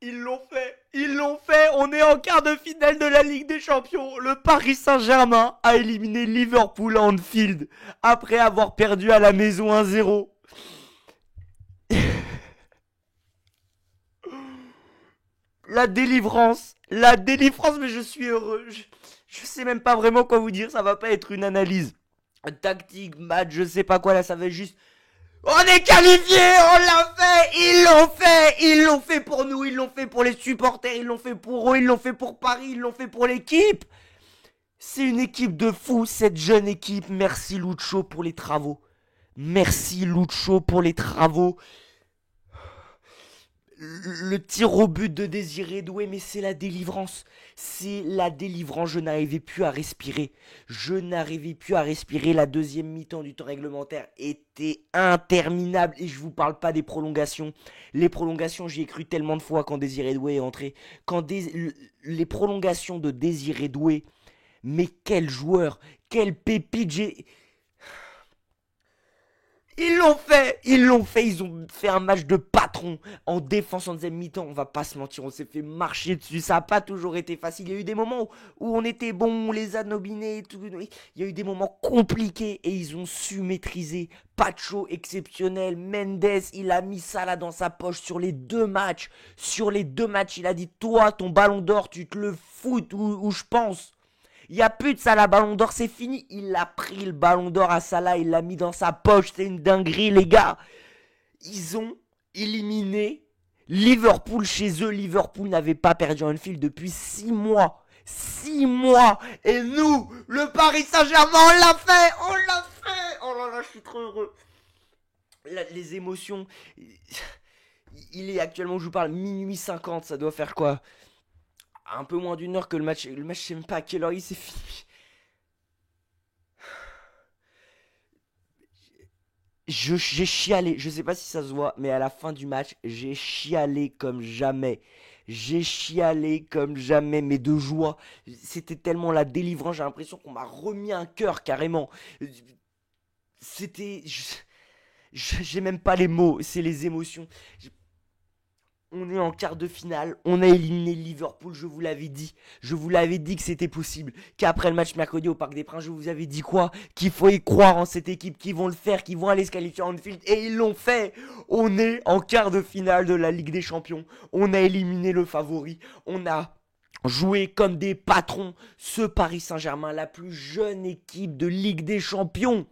ils l'ont fait, on est en quart de finale de la Ligue des Champions. Le Paris Saint-Germain a éliminé Liverpool à Anfield après avoir perdu à la maison 1-0. La délivrance, mais je suis heureux. Je sais même pas vraiment quoi vous dire, ça va pas être une analyse tactique, match, je sais pas quoi, là ça va être juste on est qualifié, on l'a fait, ils l'ont fait pour nous, ils l'ont fait pour les supporters, ils l'ont fait pour eux, ils l'ont fait pour Paris, ils l'ont fait pour l'équipe. C'est une équipe de fous, cette jeune équipe. Merci Lucho pour les travaux. Merci Lucho pour les travaux. Le tir au but de Désiré Doué, mais c'est la délivrance. C'est la délivrance, je n'arrivais plus à respirer. Je n'arrivais plus à respirer. La deuxième mi-temps du temps réglementaire était interminable. Et je vous parle pas des prolongations. Les prolongations, j'y ai cru tellement de fois quand Désiré Doué est entré. Les prolongations de Désiré Doué, mais quel joueur, quel pépite. Ils ont fait un match de patron en défense en deuxième mi-temps, on va pas se mentir, on s'est fait marcher dessus, ça a pas toujours été facile, il y a eu des moments où on était bon, on les a nobinés, tout. Il y a eu des moments compliqués et ils ont su maîtriser. Pacho exceptionnel, Mendes, il a mis ça là dans sa poche sur les deux matchs, il a dit toi ton ballon d'or tu te le foutes où je pense. Il n'y a plus de Salah Ballon d'Or, c'est fini. Il a pris le Ballon d'Or à Salah, il l'a mis dans sa poche. C'est une dinguerie, les gars. Ils ont éliminé Liverpool chez eux. Liverpool n'avait pas perdu un fil depuis 6 mois. 6 mois. Et nous, le Paris Saint-Germain, on l'a fait. On l'a fait. Oh là là, je suis trop heureux. Les émotions. Il est actuellement, je vous parle, minuit 50. Ça doit faire quoi, un peu moins d'une heure que le match. Le match, je sais même pas à quelle heure il s'est fini. J'ai chialé, je sais pas si ça se voit, mais à la fin du match, j'ai chialé comme jamais. J'ai chialé comme jamais, mais de joie. C'était tellement la délivrance, j'ai l'impression qu'on m'a remis un cœur carrément. C'était. J'ai même pas les mots, c'est les émotions. On est en quart de finale, on a éliminé Liverpool, je vous l'avais dit. Je vous l'avais dit que c'était possible. Qu'après le match mercredi au Parc des Princes, je vous avais dit quoi? Qu'il faut y croire en cette équipe, qu'ils vont le faire, qu'ils vont aller se qualifier en Anfield. Et ils l'ont fait. On est en quart de finale de la Ligue des Champions. On a éliminé le favori. On a joué comme des patrons. Ce Paris Saint-Germain, la plus jeune équipe de Ligue des Champions,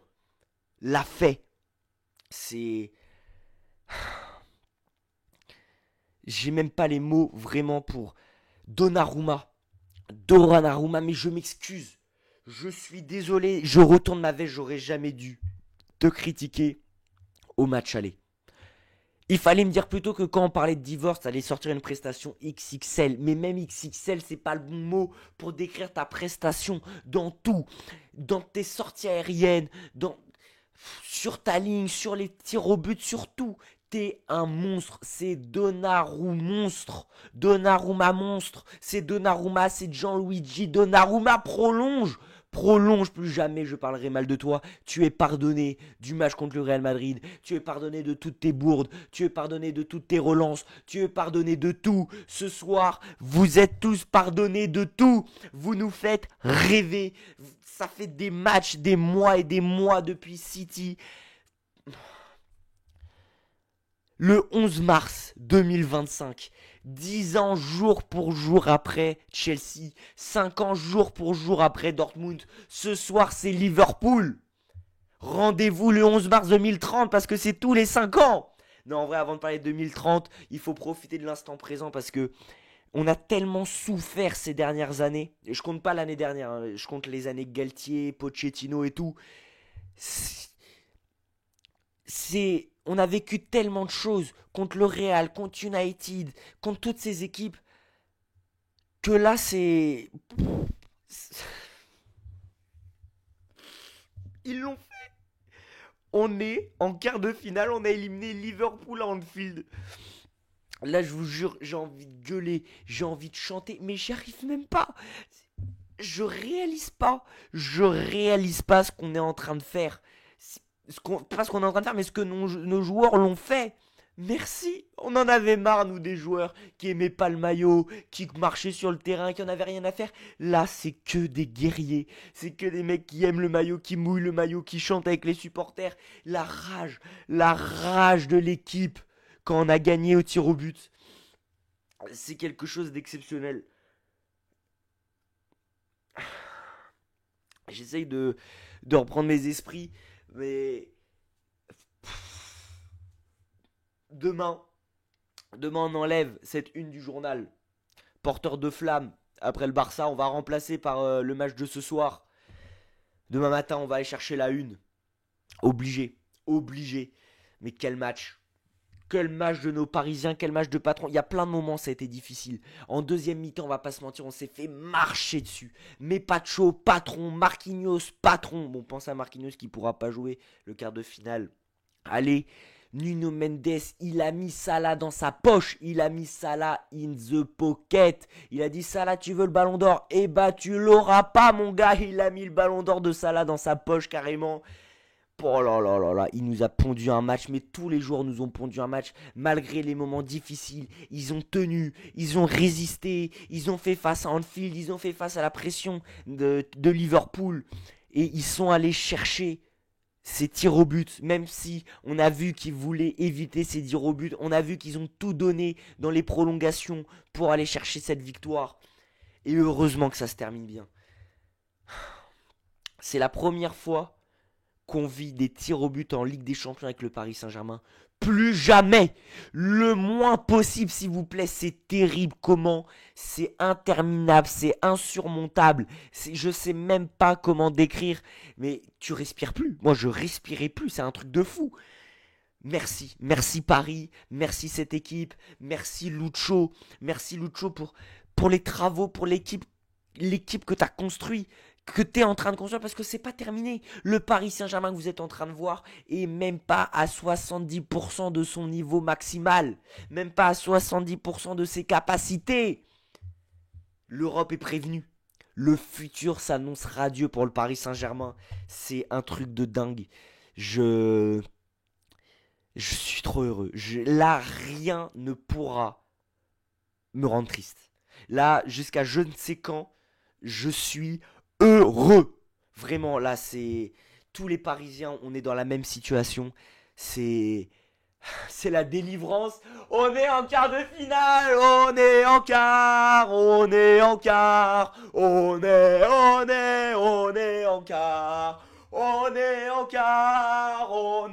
l'a fait. C'est... J'ai même pas les mots vraiment pour Donnarumma. Donnarumma, mais je m'excuse. Je suis désolé, je retourne ma veste, j'aurais jamais dû te critiquer au match aller. Il fallait me dire plutôt que quand on parlait de divorce, t'allais sortir une prestation XXL. Mais même XXL, c'est pas le bon mot pour décrire ta prestation dans tout. Dans tes sorties aériennes, sur ta ligne, sur les tirs au but, sur tout. T'es un monstre, c'est Donnarumma monstre, Donnarumma monstre, c'est Donnarumma, c'est Gianluigi Donnarumma, prolonge, plus jamais je parlerai mal de toi, tu es pardonné du match contre le Real Madrid, tu es pardonné de toutes tes bourdes, tu es pardonné de toutes tes relances, tu es pardonné de tout, ce soir, vous êtes tous pardonnés de tout, vous nous faites rêver, ça fait des matchs, des mois et des mois depuis City. Le 11 mars 2025, 10 ans jour pour jour après Chelsea, 5 ans jour pour jour après Dortmund. Ce soir, c'est Liverpool. Rendez-vous le 11 mars 2030 parce que c'est tous les 5 ans. Non, en vrai, avant de parler de 2030, il faut profiter de l'instant présent parce que on a tellement souffert ces dernières années. Et je compte pas l'année dernière, hein, je compte les années Galtier, Pochettino et tout. On a vécu tellement de choses contre le Real, contre United, contre toutes ces équipes, que là c'est... Ils l'ont fait. On est en quart de finale, on a éliminé Liverpool à Anfield. Là je vous jure, j'ai envie de gueuler, j'ai envie de chanter, mais j'y arrive même pas. Je réalise pas ce qu'on est en train de faire. Pas ce qu'on est en train de faire, mais ce que nos joueurs l'ont fait. Merci. On en avait marre, nous, des joueurs qui aimaient pas le maillot, qui marchaient sur le terrain, qui en avaient rien à faire. Là, c'est que des guerriers. C'est que des mecs qui aiment le maillot, qui mouillent le maillot, qui chantent avec les supporters. La rage de l'équipe quand on a gagné au tir au but. C'est quelque chose d'exceptionnel. J'essaye de reprendre mes esprits, mais demain, demain on enlève cette une du journal. Porteur de flamme, après le Barça, on va remplacer par le match de ce soir. Demain matin, on va aller chercher la une. Obligé, obligé. Mais quel match. Quel match de nos Parisiens, quel match de patrons. Il y a plein de moments, ça a été difficile. En deuxième mi-temps, on va pas se mentir, on s'est fait marcher dessus. Mais Pacho, patron, Marquinhos, patron. Bon, pense à Marquinhos qui pourra pas jouer le quart de finale. Allez, Nuno Mendes, il a mis Salah dans sa poche. Il a mis Salah in the pocket. Il a dit Salah, tu veux le ballon d'or? Eh bah, tu l'auras pas, mon gars. Il a mis le ballon d'or de Salah dans sa poche carrément. Oh là là là là, il nous a pondu un match, mais tous les joueurs nous ont pondu un match, malgré les moments difficiles. Ils ont tenu, ils ont résisté, ils ont fait face à Anfield, ils ont fait face à la pression de Liverpool. Et ils sont allés chercher ces tirs au but, même si on a vu qu'ils voulaient éviter ces tirs au but. On a vu qu'ils ont tout donné dans les prolongations pour aller chercher cette victoire. Et heureusement que ça se termine bien. C'est la première fois qu'on vit des tirs au but en Ligue des Champions avec le Paris Saint-Germain. Plus jamais. Le moins possible, s'il vous plaît. C'est terrible. Comment? C'est interminable. C'est insurmontable. Je sais même pas comment décrire. Mais tu respires plus. Moi, je respirais plus. C'est un truc de fou. Merci. Merci Paris. Merci cette équipe. Merci Lucho. Merci Lucho pour les travaux, pour l'équipe que tu as construite, que tu es en train de construire, parce que c'est pas terminé. Le Paris Saint-Germain que vous êtes en train de voir est même pas à 70% de son niveau maximal, même pas à 70% de ses capacités. L'Europe est prévenue. Le futur s'annonce radieux pour le Paris Saint-Germain. C'est un truc de dingue. Je je suis trop heureux. Là, rien ne pourra me rendre triste. Là, jusqu'à je ne sais quand, je suis heureux. Vraiment, là, c'est... Tous les Parisiens, on est dans la même situation. C'est... C'est la délivrance. On est en quart de finale. On est en quart. On est en quart. On est en quart. On est en quart. On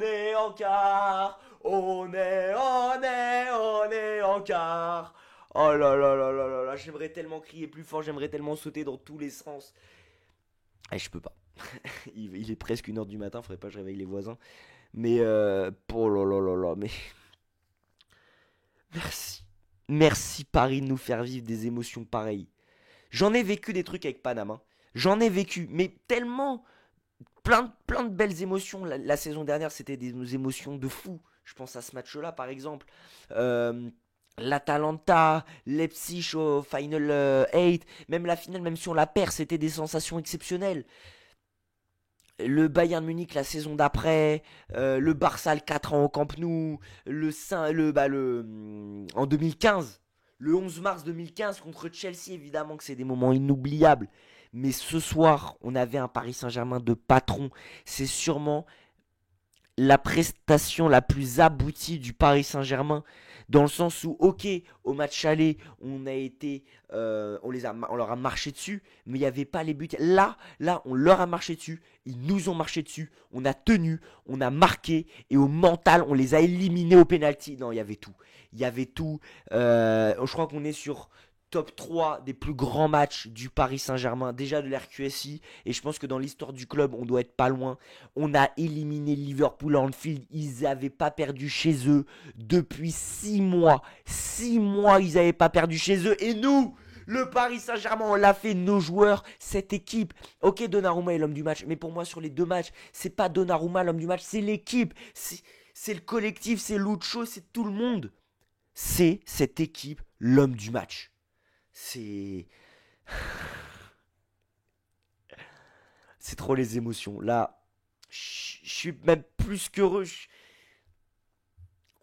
est en quart. On est en quart. Oh là là là là là là, j'aimerais tellement crier plus fort, j'aimerais tellement sauter dans tous les sens. Et je peux pas. Il est presque 1h du matin, faudrait pas que je réveille les voisins. Mais oh là là là là, mais merci. Merci Paris de nous faire vivre des émotions pareilles. J'en ai vécu des trucs avec Paname, hein. J'en ai vécu, mais tellement plein de belles émotions. La saison dernière, c'était des émotions de fou. Je pense à ce match-là, par exemple. Euh, L'Atalanta, Leipzig au Final 8, même la finale, même si on la perd, c'était des sensations exceptionnelles. Le Bayern Munich la saison d'après, le Barça le 4 ans au Camp Nou, en 2015, le 11 mars 2015 contre Chelsea, évidemment que c'est des moments inoubliables. Mais ce soir, on avait un Paris Saint-Germain de patron. C'est sûrement la prestation la plus aboutie du Paris Saint-Germain, dans le sens où, ok, au match aller, on leur a marché dessus, mais il n'y avait pas les buts. Là, on leur a marché dessus, ils nous ont marché dessus, on a tenu, on a marqué, et au mental, on les a éliminés au penalty. Non, il y avait tout, il y avait tout. Je crois qu'on est sur top 3 des plus grands matchs du Paris Saint-Germain, déjà de l'RQSI, et je pense que dans l'histoire du club, on doit être pas loin. On a éliminé Liverpool à Anfield, ils n'avaient pas perdu chez eux depuis 6 mois. 6 mois, ils n'avaient pas perdu chez eux, et nous, le Paris Saint-Germain, on l'a fait, nos joueurs, cette équipe. Ok, Donnarumma est l'homme du match, mais pour moi, sur les deux matchs, c'est pas Donnarumma l'homme du match, c'est l'équipe, c'est le collectif, c'est Lucho, c'est tout le monde. C'est cette équipe l'homme du match. C'est. C'est trop les émotions. Là, je suis même plus qu'heureux.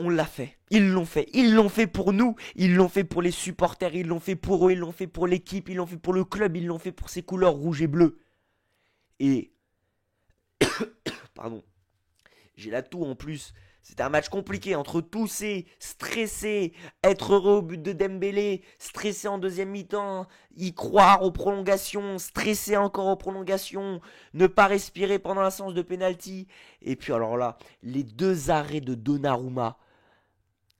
on l'a fait. Ils l'ont fait. Ils l'ont fait pour nous. Ils l'ont fait pour les supporters. Ils l'ont fait pour eux. Ils l'ont fait pour l'équipe. Ils l'ont fait pour le club. Ils l'ont fait pour ses couleurs rouge et bleu. Et, pardon, j'ai la toux en plus. C'était un match compliqué entre tousser, stresser, être heureux au but de Dembélé, stresser en deuxième mi-temps, y croire aux prolongations, stresser encore aux prolongations, ne pas respirer pendant la séance de pénalty. Et puis alors là, les deux arrêts de Donnarumma,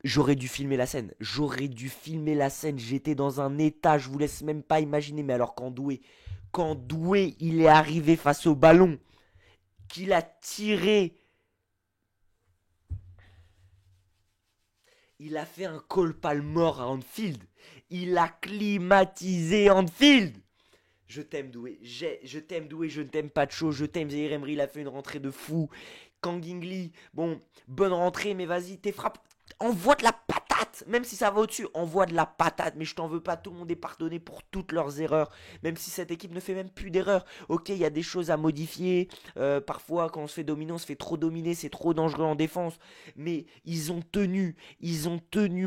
j'aurais dû filmer la scène. J'aurais dû filmer la scène. J'étais dans un état, je vous laisse même pas imaginer. Mais alors quand Doué il est arrivé face au ballon, qu'il a tiré. Il a fait un Cole Palmer à Anfield. Il a climatisé Anfield. Je t'aime Doué. Je t'aime Doué, je ne t'aime pas de chaud. Je t'aime Zaïre Emery, il a fait une rentrée de fou. Kangingli, bon, bonne rentrée, mais vas-y, tes frappes. Envoie de la patate, même si ça va au-dessus, envoie de la patate, mais je t'en veux pas, tout le monde est pardonné pour toutes leurs erreurs, même si cette équipe ne fait même plus d'erreurs. Ok, il y a des choses à modifier, parfois quand on se fait dominer, on se fait trop dominer, c'est trop dangereux en défense, mais ils ont tenu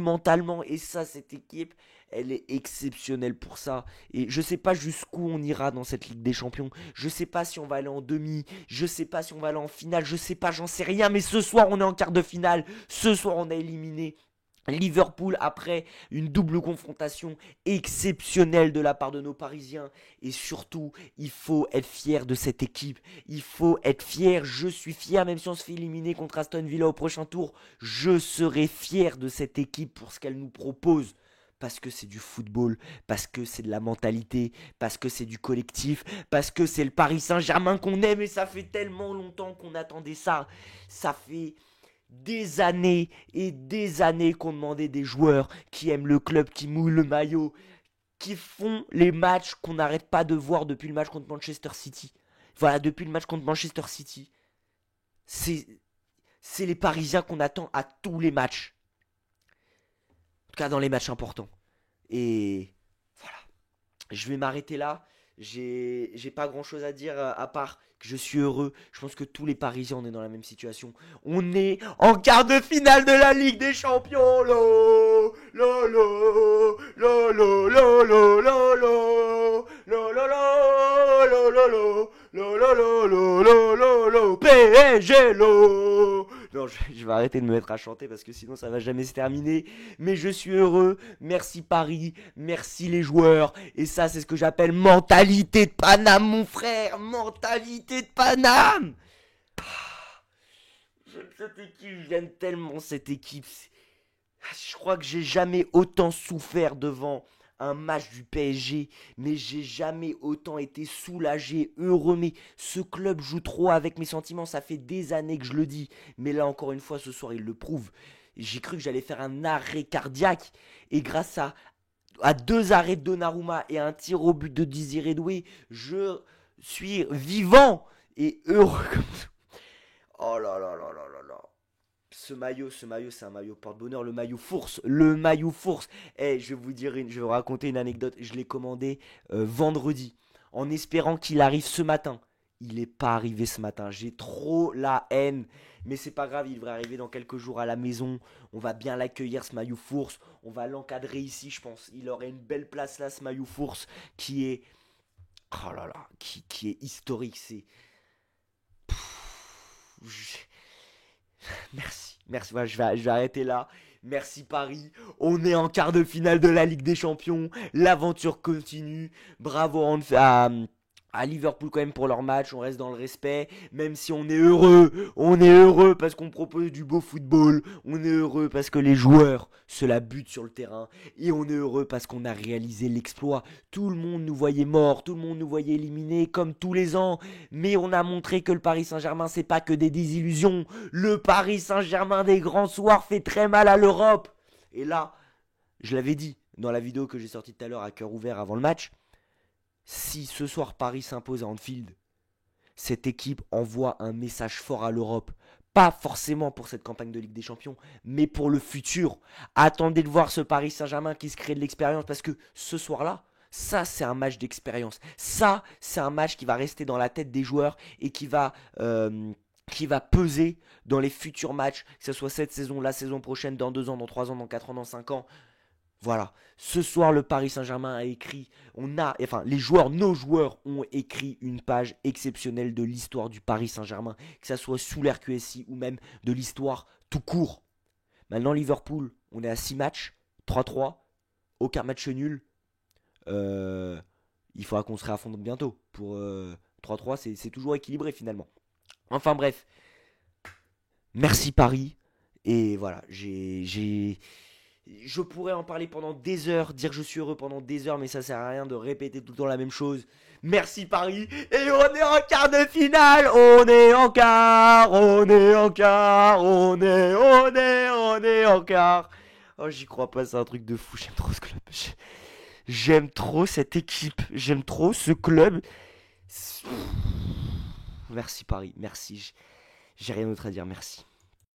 mentalement, et ça, cette équipe, elle est exceptionnelle pour ça. Et je sais pas jusqu'où on ira dans cette Ligue des Champions. Je sais pas si on va aller en demi. Je sais pas si on va aller en finale. Je sais pas, j'en sais rien. Mais ce soir, on est en quart de finale. Ce soir, on a éliminé Liverpool après une double confrontation exceptionnelle de la part de nos Parisiens. Et surtout, il faut être fier de cette équipe. Il faut être fier. Je suis fier, même si on se fait éliminer contre Aston Villa au prochain tour. Je serai fier de cette équipe pour ce qu'elle nous propose. Parce que c'est du football, parce que c'est de la mentalité, parce que c'est du collectif, parce que c'est le Paris Saint-Germain qu'on aime et ça fait tellement longtemps qu'on attendait ça. Ça fait des années et des années qu'on demandait des joueurs qui aiment le club, qui mouillent le maillot, qui font les matchs qu'on n'arrête pas de voir depuis le match contre Manchester City. Voilà, depuis le match contre Manchester City. C'est, c'est les Parisiens qu'on attend à tous les matchs. En tout cas dans les matchs importants. Et voilà. Je vais m'arrêter là. J'ai pas grand chose à dire à part que je suis heureux. Je pense que tous les Parisiens, on est dans la même situation. On est en quart de finale de la Ligue des Champions. Lo, lo, lo, lo, lo, lo, lo, lo, lo, lo, lo, lo, lo, lo, lo, lo, lo, lo, lo, lo, PSG, lo. Non, je vais arrêter de me mettre à chanter parce que sinon ça va jamais se terminer. Mais je suis heureux. Merci Paris. Merci les joueurs. Et ça, c'est ce que j'appelle mentalité de Paname, mon frère. Mentalité de Paname. J'aime cette équipe. J'aime tellement cette équipe. Je crois que j'ai jamais autant souffert devant un match du PSG, mais j'ai jamais autant été soulagé, heureux. Mais ce club joue trop avec mes sentiments, ça fait des années que je le dis. Mais là, encore une fois, ce soir, il le prouve. J'ai cru que j'allais faire un arrêt cardiaque. Et grâce à deux arrêts de Donnarumma et un tir au but de Désiré Doué, je suis vivant et heureux comme ça. Oh là là là là là là. Ce maillot, c'est un maillot porte-bonheur. Le maillot force. Eh, je vais vous raconter une anecdote. Je l'ai commandé vendredi, en espérant qu'il arrive ce matin. Il n'est pas arrivé ce matin. J'ai trop la haine. Mais c'est pas grave, il devrait arriver dans quelques jours à la maison. On va bien l'accueillir, ce maillot force. On va l'encadrer ici, je pense. Il aurait une belle place là, ce maillot force, qui est. Oh là là, qui est historique. C'est. Merci. Merci. Voilà, je vais arrêter là. Merci Paris. On est en quart de finale de la Ligue des Champions. L'aventure continue. Bravo à Liverpool quand même pour leur match. On reste dans le respect. Même si on est heureux. On est heureux parce qu'on propose du beau football. On est heureux parce que les joueurs se la butent sur le terrain. Et on est heureux parce qu'on a réalisé l'exploit. Tout le monde nous voyait morts. Tout le monde nous voyait éliminés comme tous les ans. Mais on a montré que le Paris Saint-Germain, c'est pas que des désillusions. Le Paris Saint-Germain des grands soirs fait très mal à l'Europe. Et là, je l'avais dit dans la vidéo que j'ai sortie tout à l'heure à cœur ouvert avant le match. Si ce soir Paris s'impose à Anfield, cette équipe envoie un message fort à l'Europe. Pas forcément pour cette campagne de Ligue des Champions, mais pour le futur. Attendez de voir ce Paris Saint-Germain qui se crée de l'expérience parce que ce soir-là, ça c'est un match d'expérience. Ça c'est un match qui va rester dans la tête des joueurs et qui va qui va peser dans les futurs matchs, que ce soit cette saison, la saison prochaine, dans 2 ans, dans 3 ans, dans 4 ans, dans 5 ans. Voilà. Ce soir, le Paris Saint-Germain a écrit, les joueurs, nos joueurs ont écrit une page exceptionnelle de l'histoire du Paris Saint-Germain, que ce soit sous l'RQSI ou même de l'histoire tout court. Maintenant, Liverpool, on est à 6 matchs, 3-3, aucun match nul. Il faudra qu'on se réaffronte bientôt. Pour 3-3, c'est toujours équilibré finalement. Enfin bref, merci Paris. Et voilà, je pourrais en parler pendant des heures, dire que je suis heureux pendant des heures, mais ça sert à rien de répéter tout le temps la même chose. Merci Paris, et on est en quart de finale, on est en quart, on est en quart, on est en quart. Oh, j'y crois pas, c'est un truc de fou, j'aime trop ce club. J'aime trop cette équipe, j'aime trop ce club. Merci Paris, merci, j'ai rien d'autre à dire, merci.